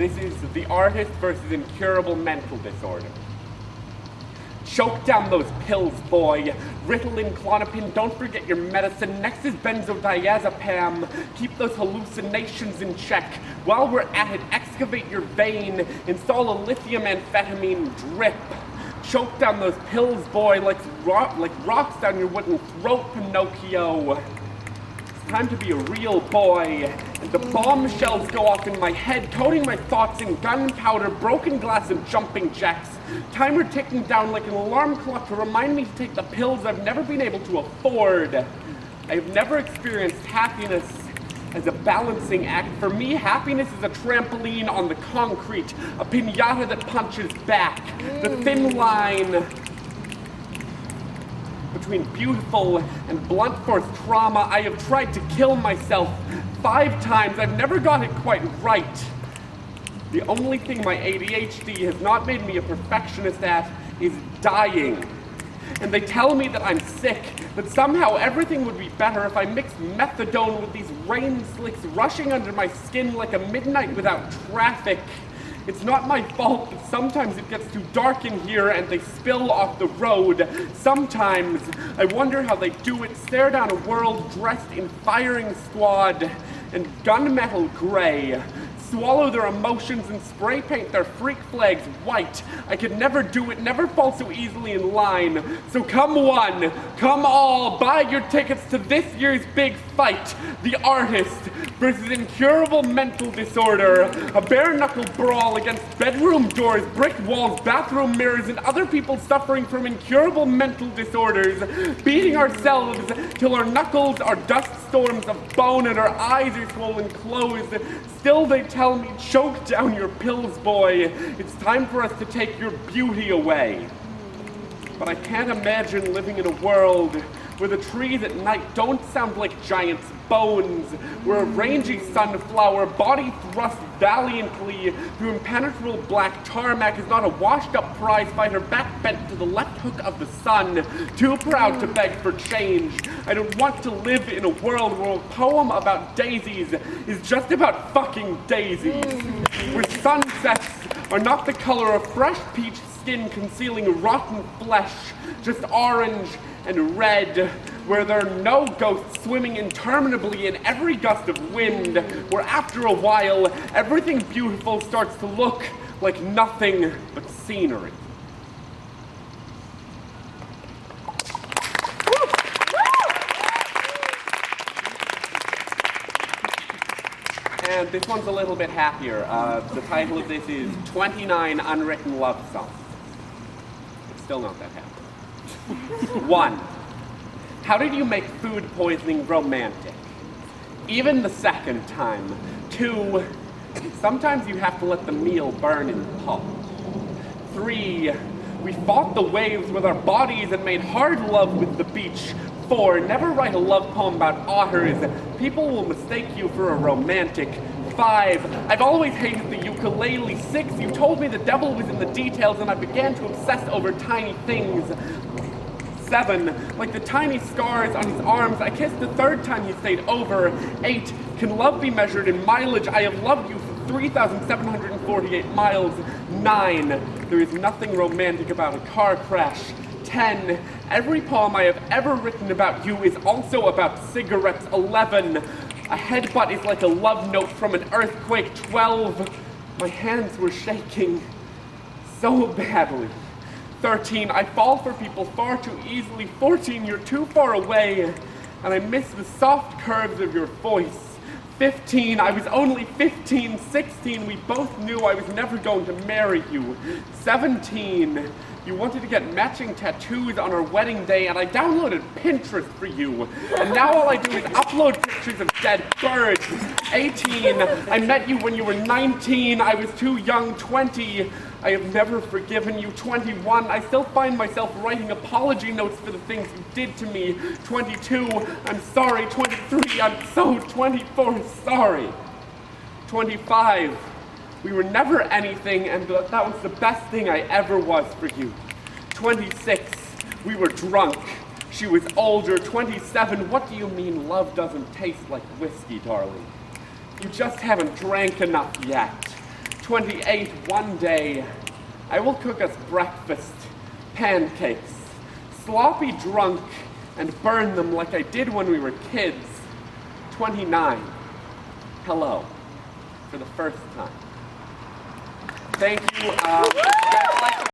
This is the artist versus incurable mental disorder. Choke down those pills, boy. Ritalin, Klonopin, don't forget your medicine. Next is benzodiazepam. Keep those hallucinations in check. While we're at it, excavate your vein. Install a lithium amphetamine drip. Choke down those pills, boy, like rocks down your wooden throat, Pinocchio. It's time to be a real boy. And the bombshells go off in my head, coating my thoughts in gunpowder, broken glass, and jumping jacks. Timer ticking down like an alarm clock to remind me to take the pills I've never been able to afford. I've never experienced happiness as a balancing act. For me, happiness is a trampoline on the concrete, a piñata that punches back. The thin line between beautiful and blunt force trauma. I have tried to kill myself 5 times. I've never got it quite right. The only thing my ADHD has not made me a perfectionist at is dying. And they tell me that I'm sick, that somehow everything would be better if I mixed methadone with these rain slicks rushing under my skin like a midnight without traffic. It's not my fault that sometimes it gets too dark in here and they spill off the road. Sometimes I wonder how they do it, stare down a world dressed in firing squad and gunmetal gray. Swallow their emotions and spray paint their freak flags white. I could never do it, never fall so easily in line. So come one, come all, buy your tickets to this year's big fight. The artist versus incurable mental disorder. A bare-knuckle brawl against bedroom doors, brick walls, bathroom mirrors, and other people suffering from incurable mental disorders. Beating ourselves till our knuckles are dust storms of bone and our eyes are swollen closed. Still they tell me, choke down your pills, boy. It's time for us to take your beauty away. But I can't imagine living in a world where the trees at night don't sound like giants' bones, where a rangy sunflower, body thrust valiantly through impenetrable black tarmac, is not a washed-up prize fighter, back bent to the left hook of the sun, too proud to beg for change. I don't want to live in a world where a poem about daisies is just about fucking daisies, where sunsets are not the color of fresh peach skin concealing rotten flesh, just orange and red, where there are no ghosts swimming interminably in every gust of wind, where after a while, everything beautiful starts to look like nothing but scenery. And this one's a little bit happier. The title of this is 29 Unwritten Love Songs. It's still not that happy. 1. How did you make food poisoning romantic? Even the second time. 2. Sometimes you have to let the meal burn in the pot. 3. We fought the waves with our bodies and made hard love with the beach. 4. Never write a love poem about otters. People will mistake you for a romantic. 5. I've always hated the ukulele. 6. You told me the devil was in the details and I began to obsess over tiny things. 7. Like the tiny scars on his arms, I kissed the 3rd time he stayed over. 8. Can love be measured in mileage? I have loved you for 3,748 miles. 9. There is nothing romantic about a car crash. 10. Every poem I have ever written about you is also about cigarettes. 11. A headbutt is like a love note from an earthquake. 12. My hands were shaking so badly. 13. I fall for people far too easily. 14. You're too far away, and I miss the soft curves of your voice. 15. I was only 15. 16. We both knew I was never going to marry you. 17. You wanted to get matching tattoos on our wedding day, and I downloaded Pinterest for you. And now all I do is upload pictures of dead birds. 18. I met you when you were 19. I was too young. 20. I have never forgiven you. 21. I still find myself writing apology notes for the things you did to me. 22. I'm sorry. 23. I'm so 24. Sorry. 25. We were never anything, and that was the best thing I ever was for you. 26. We were drunk. She was older. 27. What do you mean love doesn't taste like whiskey, darling? You just haven't drank enough yet. 28, one day, I will cook us breakfast, pancakes, sloppy drunk, and burn them like I did when we were kids. 29, hello, for the first time. Thank you.